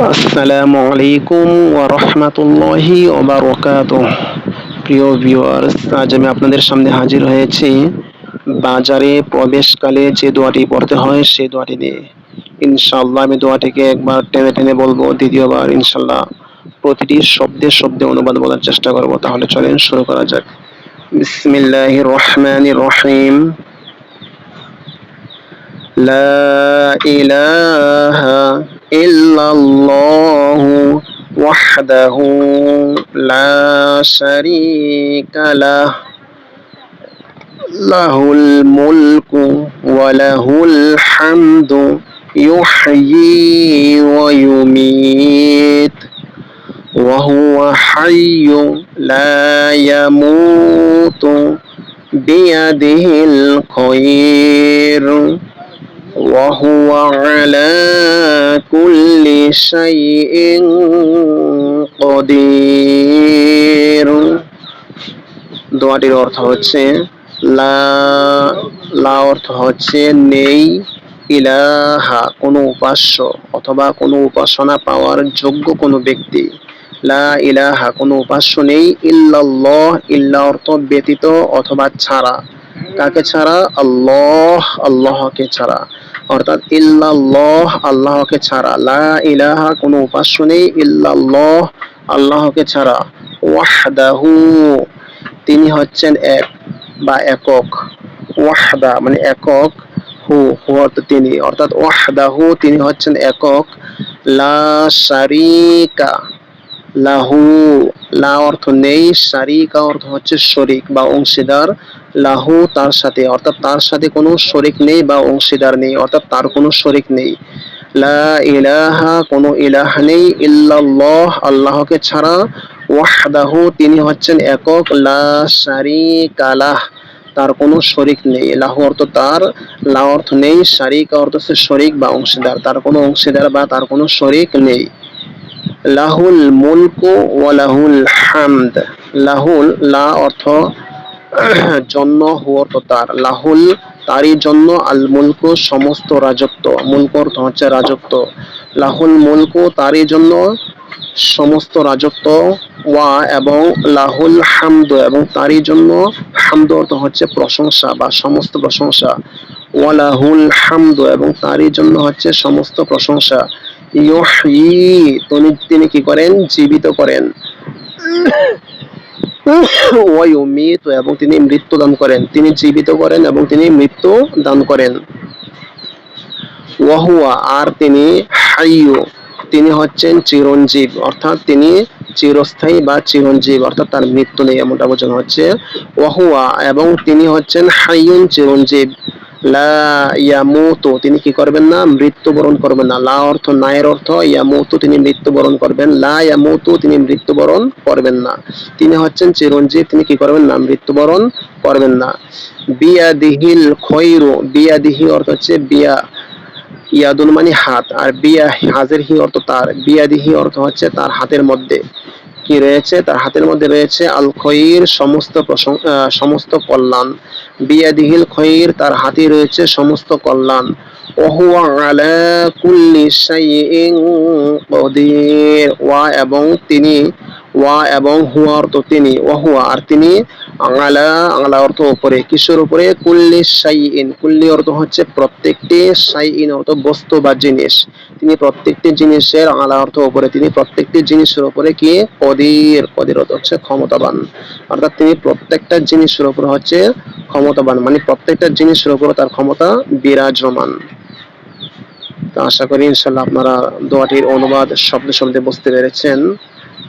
আসসালামু আলাইকুম ওয়া রাহমাতুল্লাহি ওয়া বারাকাতুহু। প্রিয় ভিউয়ার্স, আজ আমি আপনাদের সামনে হাজির হয়েছি বাজারে প্রবেশকালে যে দোয়াটি পড়তে হয় সেই দোয়াটি নিয়ে। ইনশাআল্লাহ আমি দোয়াটিকে একবার টেনে টেনে বলবো, দ্বিতীয়বার ইনশাআল্লাহ প্রতিটি শব্দে শব্দে অনুবাদ বলার চেষ্টা করব। তাহলে চলেন শুরু করা যাক। বিসমিল্লাহির রহমানির রহিম। لا إله إلا الله وحده لا شريك له له الملك وله الحمد يحيي ويميت وهو حي لا يموت بيده الخير وهو على كل شيء قدير। দোয়াটির অর্থ হচ্ছে লা লা অর্থ হচ্ছে নেই, ইলাহা কোনো উপাস্য অথবা কোনো উপাসনা পাওয়ার যোগ্য কোনো ব্যক্তি, লা ইলাহা কোনো উপাস্য নেই, ইল্লাল্লাহ ইল্লা অর্থ ব্যতীত অথবা ছাড়া, কাকে ছাড়া? আল্লাহ আল্লাহকে ছাড়া, অর্থাৎ ইল্লাল্লাহ আল্লাহকে ছাড়া, লা ইলাহা কোনো উপাস্য নেই, ইল্লাল্লাহ আল্লাহকে ছাড়া, ওয়াহদাহু তিনি হচ্ছেন এক বা একক, ওয়াহদা মানে একক, হু হু অর্থ তিনি, অর্থাৎ ওয়াহদাহু তিনি হচ্ছেন একক, লা শারিকা লাহু লা অর্থ নেই, শারিকা অর্থ হচ্ছে শরিক বা অংশীদার, লাহু তার সাথে, অর্থাৎ তার সাথে কোনো শরিক নেই বা অংশীদার নেই, অর্থাৎ তার কোনো শরিক নেই। লা ইলাহা কোনো ইলাহ নেই, ইল্লাল্লাহ আল্লাহকে ছাড়া, ওয়াহদাহু তিনি হচ্ছেন একক, লা শারিকা লাহ তার কোনো শরিক নেই, লাহু অর্থ তার, লা অর্থ নেই, শারিকা অর্থ হচ্ছে শরিক বা অংশীদার, তার কোনো অংশীদার বা তার কোনো শরিক নেই। লাহুল মুলকু ওয়া লাহুল হামদ। লাহুল লা অর্থ জন্য, হু অর্থ তার, লাহুল তারই জন্য, আল মুলকু সমস্ত রাজত্ব, মুলক অর্থ হচ্ছে রাজত্ব, লাহুল মুলকু তারই জন্য সমস্ত রাজত্ব, ওয়া এবং লাহুল হামদ এবং তারই জন্য, হামদ অর্থ হচ্ছে প্রশংসা বা সমস্ত প্রশংসা, ওয়া লাহুল হামদ এবং তারই জন্য হচ্ছে সমস্ত প্রশংসা, ইউহয়ী তিনি কি করেন? জীবিত করেন, ওয়া ইউমীত এবং তিনি মৃত্যু দান করেন, তিনি জীবিত করেন এবং তিনি মৃত্যু দান করেন। ওয়া হুয়া আর তিনি, হাইয়্যু তিনি হচ্ছেন চিরঞ্জীব, অর্থাৎ তিনি চিরস্থায়ী বা চিরঞ্জীব, অর্থাৎ তার মৃত্যু নেই এমনটা বোঝানো হচ্ছে। ওয়া হুয়া এবং তিনি হচ্ছেন হাইয়ুন চিরঞ্জীব, লা ইয়ামুতু তিনি কি করবেন না? মৃত্যুবরণ করবেন না, লা অর্থ নায়ের অর্থ, ইয়ামুতু তিনি মৃত্যুবরণ করবেন, লা ইয়ামুতু তিনি মৃত্যুবরণ করবেন না, তিনি হচ্ছেন চিরঞ্জীব, তিনি কি করবেন না? মৃত্যুবরণ করবেন না। বিয়াদিহিল খৈরু, বিয়াদিহি অর্থ হচ্ছে বিয়া, ইয়াদুন মানে হাত, আর বিয়া হাজের হি অর্থ তার, বিয়াদিহি অর্থ হচ্ছে তার হাতের মধ্যে কি রয়েছে? তার হাতের মধ্যে রয়েছে আল খৈর সমস্ত কল্যাণ, বিয়াদিহিল খৈর তার হাতে রয়েছে সমস্ত কল্যাণ, ওহুয়া আলা কুল্লি শাইইন কদির ওয়া এবং তিনি, ওয়া এবং হুয়া অর্থ তিনি, ওহুয়া আর তিনি, আলা আলা অর্থ উপরে, কিসের উপরে? কুল্লি শাইইন, কুল্লি অর্থ হচ্ছে প্রত্যেকটি, শাইইন অর্থ বস্তু বা জিনিস, তিনি প্রত্যেকটি জিনিসের, আলা অর্থ উপরে, তিনি প্রত্যেকটি জিনিসের উপরে কি? কদির, কদির অর্থ হচ্ছে ক্ষমতাবান, অর্থাৎ তিনি প্রত্যেকটা জিনিসের উপর হচ্ছে ক্ষমতাবান, মানে প্রত্যেকটা জিনিসের উপর তার ক্ষমতা বিরাজমান। তো আশা করি ইনশাআল্লাহ আপনারা দোয়াটির অনুবাদ শব্দে শব্দে বুঝতে পেরেছেন।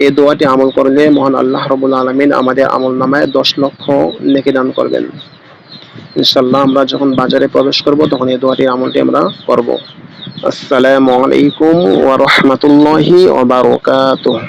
এই দোয়াটি আমল করলে মহান আল্লাহ রাব্বুল আলামিন আমাদের আমল নামায় 10 লক্ষ নেকি দান করবেন। ইনশাআল্লাহ আমরা যখন বাজারে প্রবেশ করব তখন এই দোয়াটির আমলটি আমরা করব। আসসালামু আলাইকুম ওয়া রাহমাতুল্লাহি ওয়া বারাকাতুহু।